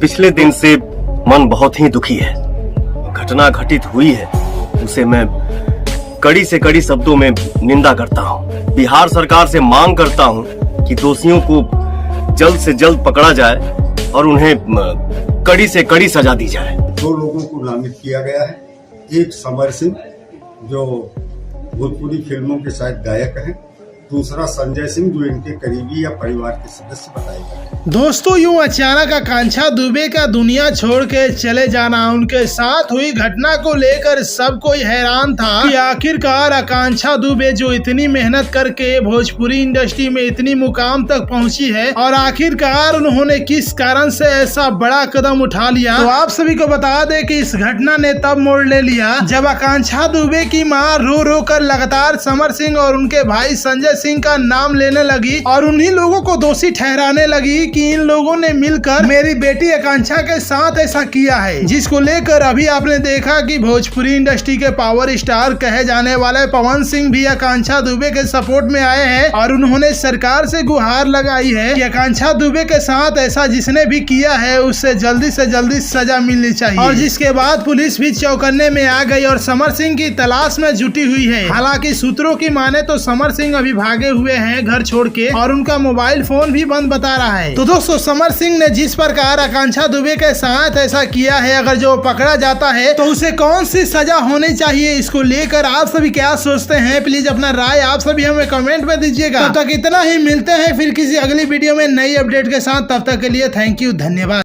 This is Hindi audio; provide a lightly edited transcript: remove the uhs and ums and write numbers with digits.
पिछले दिन से मन बहुत ही दुखी है। घटना घटित हुई है उसे मैं कड़ी से कड़ी शब्दों में निंदा करता हूँ। बिहार सरकार से मांग करता हूँ कि दोषियों को जल्द से जल्द पकड़ा जाए और उन्हें कड़ी से कड़ी सजा दी जाए। 2 लोगों को नामित किया गया है। एक समर सिंह जो भोजपुरी फिल्मों के शायद गायक हैं, दूसरा संजय सिंह जो इनके करीबी या परिवार के सदस्य बताए गए। दोस्तों, यूं अचानक आकांक्षा दुबे का दुनिया छोड़ के चले जाना, उनके साथ हुई घटना को लेकर सब कोई हैरान था कि आखिरकार आकांक्षा दुबे जो इतनी मेहनत करके भोजपुरी इंडस्ट्री में इतनी मुकाम तक पहुंची है और आखिरकार उन्होंने किस कारण से ऐसा बड़ा कदम उठा लिया। तो आप सभी को बता दें कि इस घटना ने तब मोड़ ले लिया जब आकांक्षा दुबे की मां रो रो कर लगातार समर सिंह और उनके भाई संजय सिंह का नाम लेने लगी और उन्हीं लोगों को दोषी ठहराने लगी कि इन लोगों ने मिलकर मेरी बेटी आकांक्षा के साथ ऐसा किया है। जिसको लेकर अभी आपने देखा कि भोजपुरी इंडस्ट्री के पावर स्टार कहे जाने वाले पवन सिंह भी आकांक्षा दुबे के सपोर्ट में आए हैं और उन्होंने सरकार से गुहार लगाई है कि आकांक्षा दुबे के साथ ऐसा जिसने भी किया है उससे जल्दी से जल्दी सजा मिलनी चाहिए। और जिसके बाद पुलिस भी चौकन्ने में आ गई और समर सिंह की तलाश में जुटी हुई है। हालांकि सूत्रों की माने तो समर सिंह अभी भागे हुए हैं घर छोड़ के और उनका मोबाइल फोन भी बंद बता रहा है। तो दोस्तों, समर सिंह ने जिस प्रकार आकांक्षा दुबे के साथ ऐसा किया है, अगर जो पकड़ा जाता है तो उसे कौन सी सजा होनी चाहिए, इसको लेकर आप सभी क्या सोचते हैं? प्लीज अपना राय आप सभी हमें कमेंट में दीजिएगा। तब तक इतना ही, मिलते हैं फिर किसी अगली वीडियो में नई अपडेट के साथ। तब तक के लिए थैंक यू, धन्यवाद।